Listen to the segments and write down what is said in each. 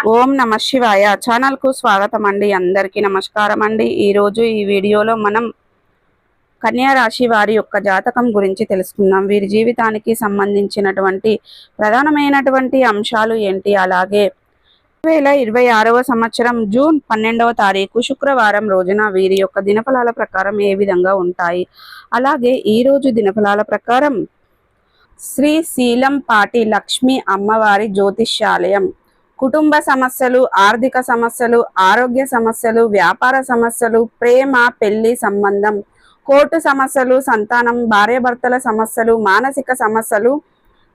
ఓం నమ శివాయ ఛానల్ కు స్వాగతం అండి. అందరికీ నమస్కారం అండి. ఈరోజు ఈ వీడియోలో మనం కన్యా రాశి వారి యొక్క జాతకం గురించి తెలుసుకుందాం. వీరి జీవితానికి సంబంధించినటువంటి ప్రధానమైనటువంటి అంశాలు ఏంటి, అలాగే 2026వ సంవత్సరం జూన్ 12వ తారీఖు శుక్రవారం రోజున వీరి యొక్క దినఫలాల ప్రకారం ఏ విధంగా ఉంటాయి, అలాగే ఈ రోజు దినఫలాల ప్రకారం శ్రీ శీలంపాటి లక్ష్మీ అమ్మవారి జ్యోతిష్యాలయం కుటుంబ సమస్యలు, ఆర్థిక సమస్యలు, ఆరోగ్య సమస్యలు, వ్యాపార సమస్యలు, ప్రేమ, పెళ్లి సంబంధం, కోర్టు సమస్యలు, సంతానం, భార్యాభర్తల సమస్యలు, మానసిక సమస్యలు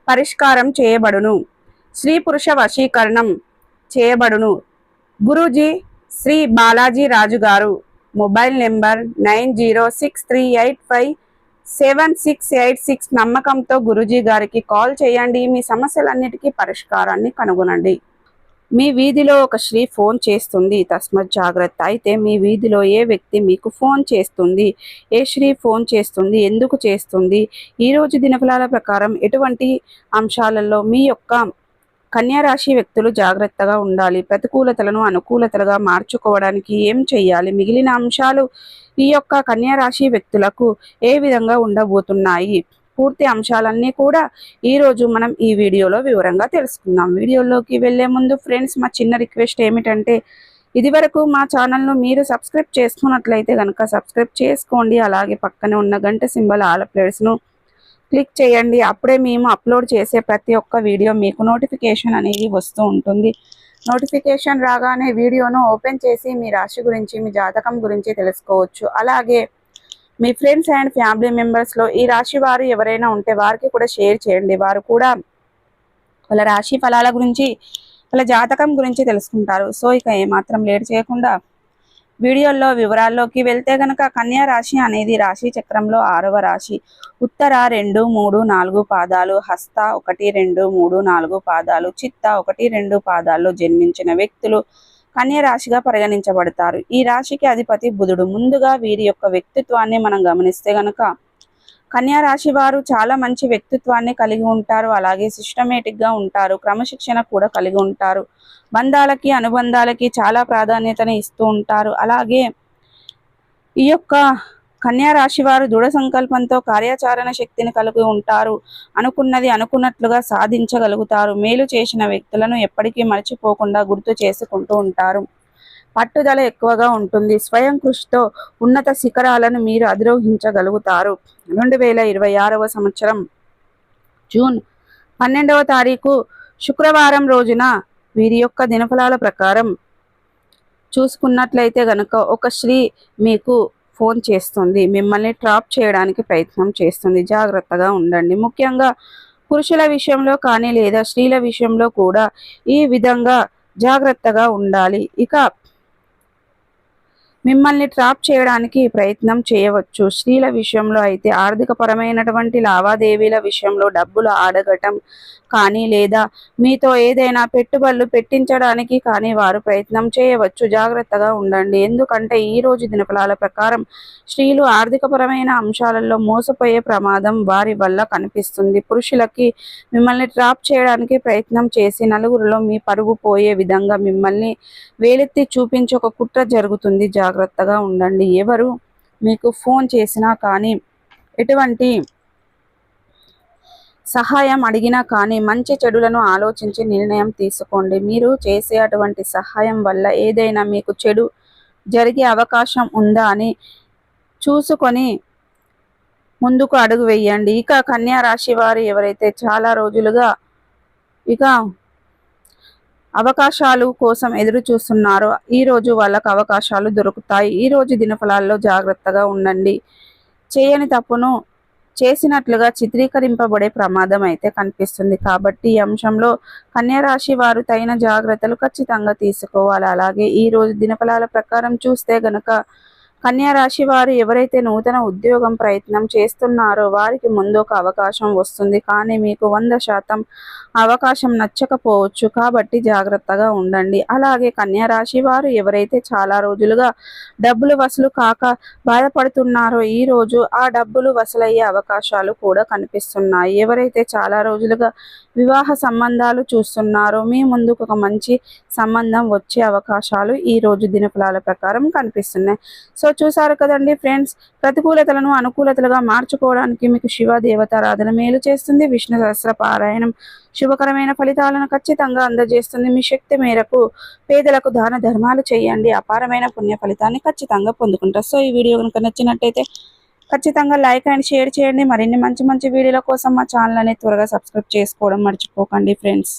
పరిష్కారం చేయబడును. స్త్రీ పురుష వశీకరణం చేయబడును. గురూజీ శ్రీ బాలాజీ రాజు గారు. Mobile number 9063857686. నమ్మకంతో గురూజీ గారికి కాల్ చేయండి. మీ సమస్యలన్నిటికీ పరిష్కారాన్ని కనుగొనండి. మీ వీధిలో ఒక స్త్రీ ఫోన్ చేస్తుంది, తస్మత్ జాగ్రత్త. అయితే మీ వీధిలో ఏ వ్యక్తి మీకు ఫోన్ చేస్తుంది, ఏ స్త్రీ ఫోన్ చేస్తుంది, ఎందుకు చేస్తుంది, ఈరోజు దినఫలాల ప్రకారం ఎటువంటి అంశాలలో మీ యొక్క కన్యా రాశి వ్యక్తులు జాగ్రత్తగా ఉండాలి, ప్రతికూలతలను అనుకూలతలుగా మార్చుకోవడానికి ఏం చేయాలి, మిగిలిన అంశాలు ఈ యొక్క కన్యా రాశి వ్యక్తులకు ఏ విధంగా ఉండబోతున్నాయి, పూర్తి అంశాలన్నీ కూడా ఈరోజు మనం ఈ వీడియోలో వివరంగా తెలుసుకుందాం. వీడియోలోకి వెళ్లే ముందు ఫ్రెండ్స్, మా చిన్న రిక్వెస్ట్ ఏమిటంటే, ఇదివరకు మా ఛానల్ను మీరు సబ్స్క్రైబ్ చేసుకున్నట్లయితే కనుక సబ్స్క్రైబ్ చేసుకోండి. అలాగే పక్కనే ఉన్న గంట సింబల్ ఆల్ ప్లేయర్స్ను క్లిక్ చేయండి. అప్పుడే మేము అప్లోడ్ చేసే ప్రతి ఒక్క వీడియో మీకు నోటిఫికేషన్ అనేది వస్తూ ఉంటుంది. నోటిఫికేషన్ రాగానే వీడియోను ఓపెన్ చేసి మీ రాశి గురించి, మీ జాతకం గురించి తెలుసుకోవచ్చు. అలాగే మీ ఫ్రెండ్స్ అండ్ ఫ్యామిలీ మెంబర్స్లో ఈ రాశి వారు ఎవరైనా ఉంటే వారికి కూడా షేర్ చేయండి. వారు కూడా వాళ్ళ రాశి ఫలాల గురించి, వాళ్ళ జాతకం గురించి తెలుసుకుంటారు. సో ఇక ఏమాత్రం లేట్ చేయకుండా వీడియోలో వివరాల్లోకి వెళ్తే గనక, కన్యా రాశి అనేది రాశి చక్రంలో 6వ రాశి. ఉత్తర 2, 3, 4 పాదాలు, హస్త 1, 2, 3, 4 పాదాలు, చిత్త 1, 2 పాదాల్లో జన్మించిన వ్యక్తులు కన్యా రాశిగా పరిగణించబడతారు. ఈ రాశికి అధిపతి బుధుడు. ముందుగా వీరి యొక్క వ్యక్తిత్వాన్ని మనం గమనిస్తే గనక, కన్యా రాశి వారు చాలా మంచి వ్యక్తిత్వాన్ని కలిగి ఉంటారు. అలాగే సిస్టమేటిక్గా ఉంటారు, క్రమశిక్షణ కూడా కలిగి ఉంటారు. బంధాలకి, అనుబంధాలకి చాలా ప్రాధాన్యతని ఇస్తూ ఉంటారు. అలాగే ఈ యొక్క కన్యా రాశి వారు దృఢ సంకల్పంతో కార్యాచరణ శక్తిని కలిగి ఉంటారు. అనుకున్నది అనుకున్నట్లుగా సాధించగలుగుతారు. మేలు చేసిన వ్యక్తులను ఎప్పటికీ మర్చిపోకుండా గుర్తు చేసుకుంటూ ఉంటారు. పట్టుదల ఎక్కువగా ఉంటుంది. స్వయం కృషితో ఉన్నత శిఖరాలను మీరు అధిరోహించగలుగుతారు. 2026వ సంవత్సరం జూన్ 12వ తారీఖు శుక్రవారం రోజున వీరి యొక్క దినఫలాల ప్రకారం చూసుకున్నట్లయితే గనక, ఒక స్త్రీ మీకు ఫోన్ చేస్తుంది, మిమ్మల్ని ట్రాప్ చేయడానికి ప్రయత్నం చేస్తుంది. జాగ్రత్తగా ఉండండి. ముఖ్యంగా పురుషుల విషయంలో కానీ లేదా స్త్రీల విషయంలో కూడా ఈ విధంగా జాగ్రత్తగా ఉండాలి. ఇక మిమ్మల్ని ట్రాప్ చేయడానికి ప్రయత్నం చేయవచ్చు. స్త్రీల విషయంలో అయితే ఆర్థిక పరమైనటువంటి లావాదేవీల విషయంలో డబ్బులు అడగటం కానీ లేదా మీతో ఏదైనా పెట్టుబడులు పెట్టించడానికి కానీ వారు ప్రయత్నం చేయవచ్చు. జాగ్రత్తగా ఉండండి. ఎందుకంటే ఈ రోజు దినఫలాల ప్రకారం స్త్రీలు ఆర్థిక పరమైన అంశాలలో మోసపోయే ప్రమాదం వారి వల్ల కనిపిస్తుంది. పురుషులకి మిమ్మల్ని ట్రాప్ చేయడానికి ప్రయత్నం చేసి నలుగురిలో మీ పరుగు పోయే విధంగా మిమ్మల్ని వేలెత్తి చూపించి ఒక కుట్ర జరుగుతుంది. జాగ్రత్తగా ఉండండి. ఎవరు మీకు ఫోన్ చేసినా కానీ, ఎటువంటి సహాయం అడిగినా కానీ మంచి చెడులను ఆలోచించి నిర్ణయం తీసుకోండి. మీరు చేసే అటువంటి సహాయం వల్ల ఏదైనా మీకు చెడు జరిగే అవకాశం ఉందా అని చూసుకొని ముందుకు అడుగు వేయండి. ఇక కన్యా రాశి వారు ఎవరైతే చాలా రోజులుగా ఇక అవకాశాలు కోసం ఎదురు చూస్తున్నారో ఈరోజు వాళ్ళకు అవకాశాలు దొరుకుతాయి. ఈరోజు దినఫలాల్లో జాగ్రత్తగా ఉండండి. చేయని తప్పును చేసినట్లుగా చిత్రీకరింపబడే ప్రమాదం అయితే కనిపిస్తుంది. కాబట్టి ఈ అంశంలో కన్యా రాశి వారు తగిన జాగ్రత్తలు ఖచ్చితంగా తీసుకోవాలి. అలాగే ఈ రోజు దినఫలాల ప్రకారం చూస్తే గనక, కన్యా రాశి వారు ఎవరైతే నూతన ఉద్యోగం ప్రయత్నం చేస్తున్నారో వారికి ముందు ఒక అవకాశం వస్తుంది. కానీ మీకు 100% అవకాశం నచ్చకపోవచ్చు. కాబట్టి జాగ్రత్తగా ఉండండి. అలాగే కన్యా రాశి వారు ఎవరైతే చాలా రోజులుగా డబ్బులు వసూలు కాక బాధపడుతున్నారో ఈ రోజు ఆ డబ్బులు వసూలయ్యే అవకాశాలు కూడా కనిపిస్తున్నాయి. ఎవరైతే చాలా రోజులుగా వివాహ సంబంధాలు చూస్తున్నారో మీ ముందుకు ఒక మంచి సంబంధం వచ్చే అవకాశాలు ఈ రోజు దినఫలాల ప్రకారం కనిపిస్తున్నాయి. సో చూసారు కదండి ఫ్రెండ్స్, ప్రతికూలతలను అనుకూలతలుగా మార్చుకోవడానికి మీకు శివ దేవతారాధన మేలు చేస్తుంది. విష్ణు సహస్ర పారాయణం శుభకరమైన ఫలితాలను ఖచ్చితంగా అందజేస్తుంది. మీ శక్తి మేరకు పేదలకు దాన ధర్మాలు చేయండి, అపారమైన పుణ్య ఫలితాన్ని ఖచ్చితంగా పొందుకుంటారు. సో ఈ వీడియో కనుక నచ్చినట్టయితే ఖచ్చితంగా లైక్ అండ్ షేర్ చేయండి. మరిన్ని మంచి మంచి వీడియోల కోసం మా ఛానల్ అనేది త్వరగా సబ్స్క్రైబ్ చేసుకోవడం మర్చిపోకండి ఫ్రెండ్స్.